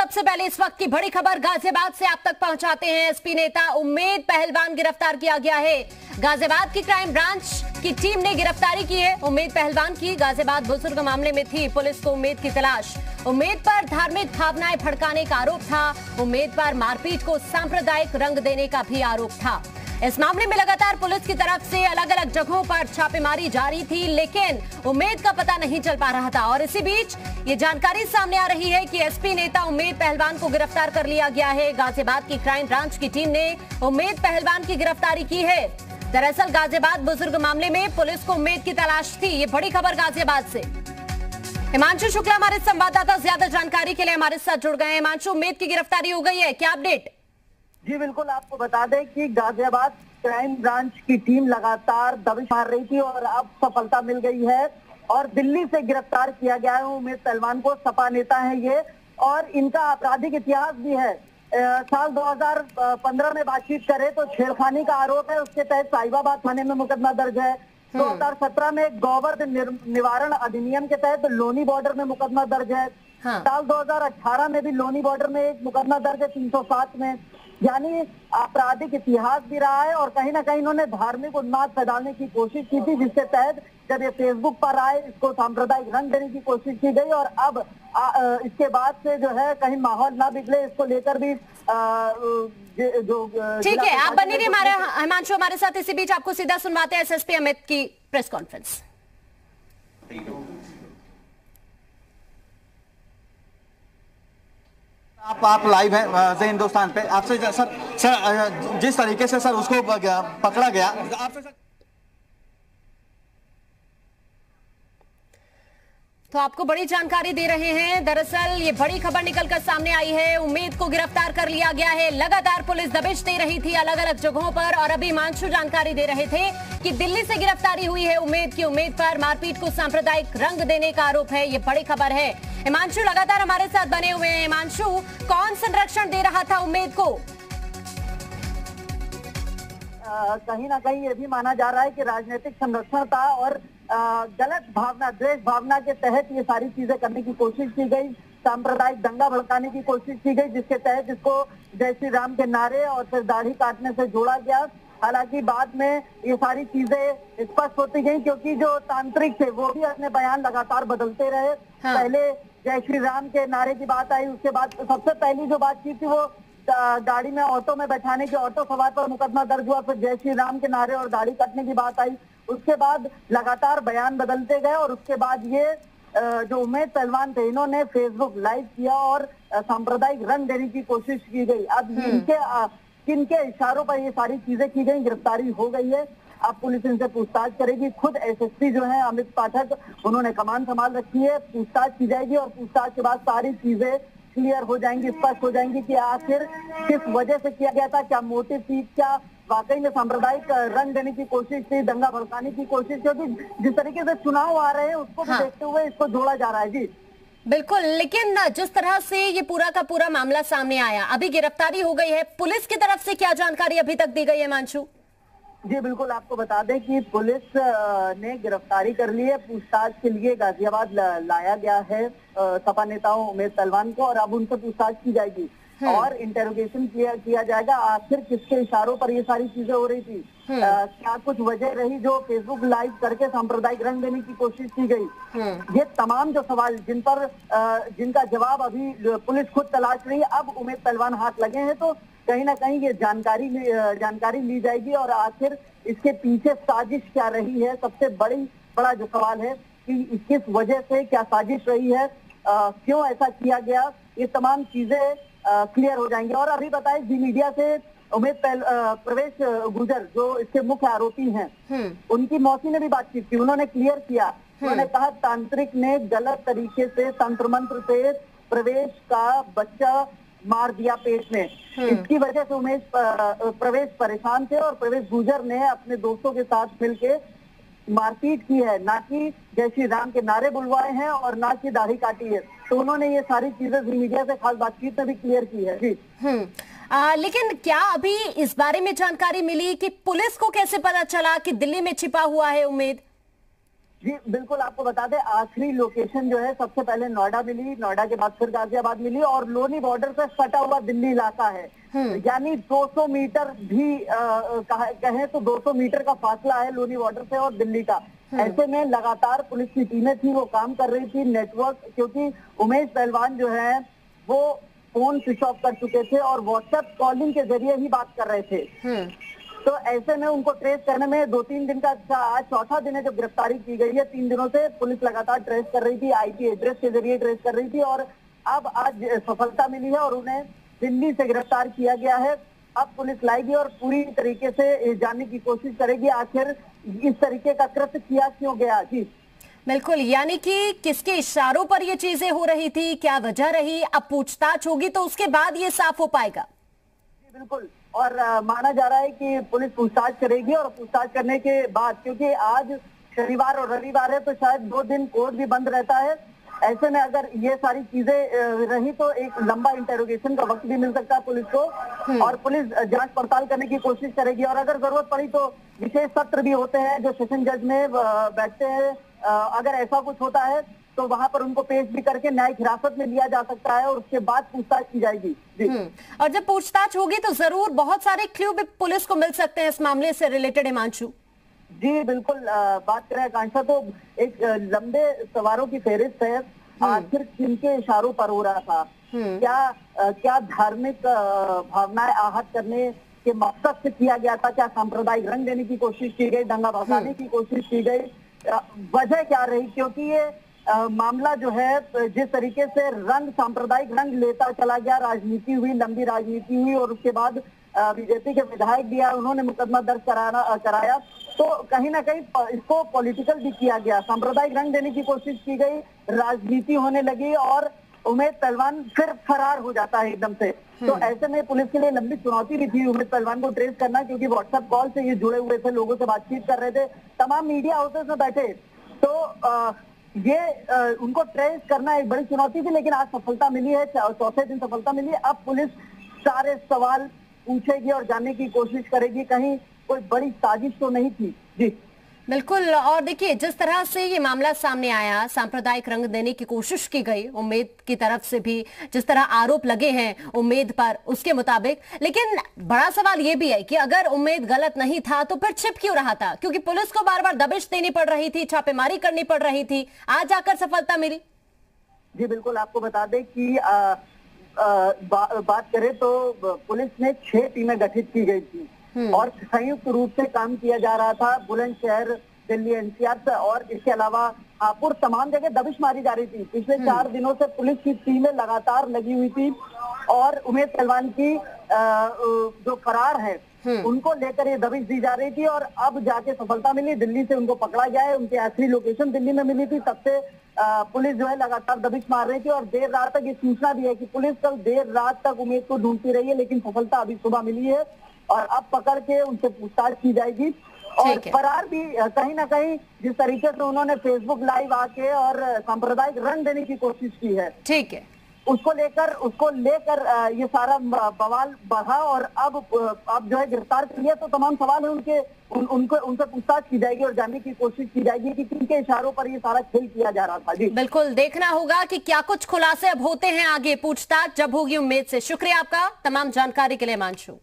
सबसे पहले इस वक्त की बड़ी खबर गाजियाबाद से आप तक पहुंचाते हैं। एसपी नेता उम्मेद पहलवान गिरफ्तार किया गया है। गाजियाबाद की क्राइम ब्रांच की टीम ने गिरफ्तारी की है उम्मेद पहलवान की। गाजियाबाद बुजुर्ग मामले में थी पुलिस को उम्मेद की तलाश। उम्मेद पर धार्मिक भावनाएं भड़काने का आरोप था। उम्मेद पर मारपीट को सांप्रदायिक रंग देने का भी आरोप था। इस मामले में लगातार पुलिस की तरफ से अलग अलग जगहों पर छापेमारी जारी थी, लेकिन उम्मेद का पता नहीं चल पा रहा था। और इसी बीच ये जानकारी सामने आ रही है कि एसपी नेता उम्मेद पहलवान को गिरफ्तार कर लिया गया है। गाजियाबाद की क्राइम ब्रांच की टीम ने उम्मेद पहलवान की गिरफ्तारी की है। दरअसल गाजियाबाद बुजुर्ग मामले में पुलिस को उम्मेद की तलाश थी। ये बड़ी खबर गाजियाबाद से। हिमांशु शुक्ला हमारे संवाददाता ज्यादा जानकारी के लिए हमारे साथ जुड़ गए हैं। हिमांशु, उम्मेद की गिरफ्तारी हो गई है, क्या अपडेट? जी बिल्कुल, आपको बता दें कि गाजियाबाद क्राइम ब्रांच की टीम लगातार दबिश मार रही थी और अब सफलता मिल गई है और दिल्ली से गिरफ्तार किया गया है उम्मेद पहलवान को। सपा नेता है ये और इनका आपराधिक इतिहास भी है। साल 2015 में बातचीत करें तो छेड़खानी का आरोप है, उसके तहत साहिबाबाद थाने में मुकदमा दर्ज है। 2017 में गोवध निवारण अधिनियम के तहत लोनी बॉर्डर में मुकदमा दर्ज है। साल 2018 में भी लोनी बॉर्डर में एक मुकदमा दर्ज है 307 में। यानी आपराधिक इतिहास भी रहा है और कहीं ना कहीं इन्होंने धार्मिक उन्माद फैलाने की कोशिश की थी, जिसके तहत जब ये फेसबुक पर आए इसको सांप्रदायिक रंग देने की कोशिश की गई और अब इसके बाद से जो है कहीं माहौल ना बिगड़े इसको लेकर भी जो ठीक है, आप बने रहिए हमारे हिमांशु हमारे साथ। इसी बीच आपको सीधा सुनवाते हैं एसएसपी अमित की प्रेस कॉन्फ्रेंस। आप लाइव है ज़े हिंदुस्तान पे। आपसे सर जिस तरीके से सर उसको पकड़ा गया आपसे सर, तो आपको बड़ी जानकारी दे रहे हैं। दरअसल ये बड़ी खबर निकलकर सामने आई है, उम्मेद को गिरफ्तार कर लिया गया है। लगातार पुलिस दबिश दे रही थी अलग अलग जगहों पर और अभी हिमांशु जानकारी दे रहे थे कि दिल्ली से गिरफ्तारी हुई है उम्मेद की। उम्मेद पर मारपीट को सांप्रदायिक रंग देने का आरोप है। ये बड़ी खबर है। हिमांशु लगातार हमारे साथ बने हुए हैं। हिमांशु, कौन संरक्षण दे रहा था उम्मेद को? कहीं ना कहीं ये भी माना जा रहा है कि राजनीतिक संरक्षण था और गलत भावना, द्वेष भावना के तहत ये सारी चीजें करने की कोशिश की गई। सांप्रदायिक दंगा भड़काने की कोशिश की गई, जिसके तहत इसको जय श्री राम के नारे और फिर दाढ़ी काटने से जोड़ा गया। हालांकि बाद में ये सारी चीजें स्पष्ट होती गई क्योंकि जो तांत्रिक थे वो भी अपने बयान लगातार बदलते रहे। पहले जय श्री राम के नारे की बात आई, उसके बाद सबसे पहली जो बातचीत थी वो गाड़ी में ऑटो में बैठाने की, ऑटो सवार पर मुकदमा दर्ज हुआ। फिर जय श्री राम के नारे और दाढ़ी कटने की बात आई। उसके बाद लगातार बयान बदलते गए और उसके बाद ये जो उम्मेद पहलवान थे इन्होंने फेसबुक लाइव किया और सांप्रदायिक रंग देने की कोशिश की गई। अब किनके इशारों पर ये सारी चीजें की गई, गिरफ्तारी हो गई है। अब पुलिस इनसे पूछताछ करेगी। खुद एसएसपी जो है अमित पाठक, उन्होंने कमान संभाल रखी है। पूछताछ की जाएगी और पूछताछ के बाद सारी चीजें क्लियर हो जाएंगी, स्पष्ट हो जाएंगी कि आखिर किस वजह से किया गया था, क्या मोटिव थी, क्या वाकई में सांप्रदायिक रंग देने की कोशिश थी, दंगा भड़काने की कोशिश। क्योंकि जिस तरीके से चुनाव आ रहे हैं उसको भी देखते हुए इसको जोड़ा जा रहा है। जी बिल्कुल, लेकिन जिस तरह से ये पूरा का पूरा मामला सामने आया, अभी गिरफ्तारी हो गई है, पुलिस की तरफ से क्या जानकारी अभी तक दी गई है हिमांशु? जी बिल्कुल, आपको बता दें कि पुलिस ने गिरफ्तारी कर ली है। पूछताछ के लिए गाजियाबाद लाया गया है सपा नेताओं उम्मेद पहलवान को और अब उनसे पूछताछ की जाएगी और इंटेरोगेशन किया जाएगा। आखिर किसके इशारों पर ये सारी चीजें हो रही थी, क्या कुछ वजह रही जो फेसबुक लाइव करके सांप्रदायिक रंग देने की कोशिश की गई। ये तमाम जो सवाल जिनका जवाब अभी पुलिस खुद तलाश रही है। अब उम्मेद पहलवान हाथ लगे हैं तो कहीं ना कहीं ये जानकारी ली जाएगी और आखिर इसके पीछे साजिश क्या रही है। सबसे बड़ा जो सवाल है कि किस वजह से क्या साजिश रही है, क्यों ऐसा किया गया, ये तमाम चीजें क्लियर हो जाएंगे। और अभी बताएं जी मीडिया से उम्मेद प्रवेश गुर्जर जो इसके मुख्य आरोपी हैं, उनकी मौसी ने भी बातचीत की। उन्होंने क्लियर किया, उन्होंने कहा तांत्रिक ने गलत तरीके से तंत्र मंत्र से प्रवेश का बच्चा मार दिया पेट में। इसकी वजह से प्रवेश परेशान थे और प्रवेश गुर्जर ने अपने दोस्तों के साथ मिलकर मारपीट की है, ना कि जय श्री राम के नारे बुलवाए हैं और ना कि दाढ़ी काटी है। तो उन्होंने ये सारी चीजें मीडिया से खास बातचीत में भी क्लियर की है। जी लेकिन क्या अभी इस बारे में जानकारी मिली कि पुलिस को कैसे पता चला कि दिल्ली में छिपा हुआ है उम्मेद? जी बिल्कुल, आपको बता दें आखिरी लोकेशन जो है सबसे पहले नोएडा मिली, नोएडा के बाद फिर गाजियाबाद मिली और लोनी बॉर्डर से सटा हुआ दिल्ली इलाका है। यानी 200 मीटर भी कहें तो 200 मीटर का फासला है लोनी बॉर्डर से और दिल्ली का। ऐसे में लगातार पुलिस की टीमें थी, वो काम कर रही थी। नेटवर्क, क्योंकि उमेश पहलवान जो है वो फोन स्विच ऑफ कर चुके थे और व्हाट्सएप कॉलिंग के जरिए ही बात कर रहे थे। तो ऐसे में उनको ट्रेस करने में 2-3 दिन का आज चौथा दिन है जब गिरफ्तारी की गई है। 3 दिनों से पुलिस लगातार ट्रेस कर रही थी, आईपी एड्रेस के जरिए ट्रेस कर रही थी और अब आज सफलता मिली है और उन्हें दिल्ली से गिरफ्तार किया गया है। अब पुलिस लाएगी और पूरी तरीके से जानने की कोशिश करेगी आखिर इस तरीके का कृत्य किया क्यों गया। जी बिल्कुल, यानी कि किसके इशारों पर ये चीजें हो रही थी, क्या वजह रही, अब पूछताछ होगी तो उसके बाद ये साफ हो पाएगा। बिल्कुल, और माना जा रहा है कि पुलिस पूछताछ करेगी और पूछताछ करने के बाद, क्योंकि आज शनिवार और रविवार है तो शायद 2 दिन कोर्ट भी बंद रहता है। ऐसे में अगर ये सारी चीजें रही तो एक लंबा इंटेरोगेशन का वक्त भी मिल सकता है पुलिस को और पुलिस जांच पड़ताल करने की कोशिश करेगी और अगर जरूरत पड़ी तो विशेष सत्र भी होते हैं जो सेशन जज में बैठते हैं। अगर ऐसा कुछ होता है तो वहां पर उनको पेश भी करके न्यायिक हिरासत में लिया जा सकता है और उसके बाद पूछताछ की जाएगी। जी और जब पूछताछ होगी तो जरूर बहुत सारे क्लू भी पुलिस को मिल सकते हैं इस मामले से रिलेटेड। हिमांशु जी बिल्कुल, बात करें आकांक्षा तो एक लंबे सवारों की फेहरिस्त है। आखिर किनके इशारों पर हो रहा था, क्या धार्मिक भावनाएं आहत करने के मकसद से किया गया था, क्या सांप्रदायिक रंग देने की कोशिश की गई, दंगा भड़काने की कोशिश की गई, वजह क्या रही। क्योंकि ये मामला जो है जिस तरीके से सांप्रदायिक रंग लेता चला गया, राजनीति हुई, लंबी राजनीति हुई और उसके बाद बीजेपी के विधायक भी आए, उन्होंने मुकदमा दर्ज कराया तो कहीं ना कहीं इसको पॉलिटिकल भी किया गया, सांप्रदायिक रंग देने की कोशिश की गई, राजनीति होने लगी और उमेश पहलवान फिर फरार हो जाता है एकदम से। तो ऐसे में पुलिस के लिए लंबी चुनौती भी थी उमेश पहलवान को ट्रेस करना, क्योंकि व्हाट्सएप कॉल से ये जुड़े हुए थे, लोगों से बातचीत कर रहे थे, तमाम मीडिया हाउसेस में बैठे। तो ये उनको ट्रेस करना एक बड़ी चुनौती थी, लेकिन आज सफलता मिली है, चौथे दिन सफलता मिली है। अब पुलिस सारे सवाल पूछेगी और जानने की कोशिश करेगी कहीं कोई बड़ी साजिश तो नहीं थी। जी बिल्कुल, और देखिए जिस तरह से ये मामला सामने आया, सांप्रदायिक रंग देने की कोशिश की गई उम्मेद की तरफ से भी, जिस तरह आरोप लगे हैं उम्मेद पर उसके मुताबिक, लेकिन बड़ा सवाल ये भी है कि अगर उम्मेद गलत नहीं था तो फिर छिप क्यों रहा था, क्योंकि पुलिस को बार बार दबिश देनी पड़ रही थी, छापेमारी करनी पड़ रही थी, आज आकर सफलता मिली। जी बिल्कुल, आपको बता दें कि बात करें तो पुलिस ने 6 टीमें गठित की गई थी और संयुक्त रूप से काम किया जा रहा था बुलंदशहर, दिल्ली एनसीआर से, और इसके अलावा हापुड़, तमाम जगह दबिश मारी जा रही थी। पिछले 4 दिनों से पुलिस की टीमें लगातार लगी हुई थी और उमेश पहलवान की जो फरार है उनको लेकर ये दबिश दी जा रही थी और अब जाके सफलता मिली, दिल्ली से उनको पकड़ा गया है। उनकी आखिरी लोकेशन दिल्ली में मिली थी, तब से पुलिस जो है लगातार दबिश मार रही थी और देर रात तक ये सूचना भी है कि पुलिस कल देर रात तक उमेश को ढूंढती रही है, लेकिन सफलता अभी सुबह मिली है और अब पकड़ के उनसे पूछताछ की जाएगी। और फरार भी कहीं ना कहीं जिस तरीके से उन्होंने फेसबुक लाइव आके और सांप्रदायिक रंग देने की कोशिश की है, ठीक है, उसको लेकर ये सारा बवाल बढ़ा और अब जो है गिरफ्तार कर लिया तो तमाम सवाल है उनसे पूछताछ की जाएगी और जानने की कोशिश की जाएगी कि किनके इशारों पर ये सारा खेल किया जा रहा था। जी बिल्कुल, देखना होगा कि क्या कुछ खुलासे अब होते हैं आगे, पूछताछ जब होगी उम्मीद से। शुक्रिया आपका तमाम जानकारी के लिए हिमांशु।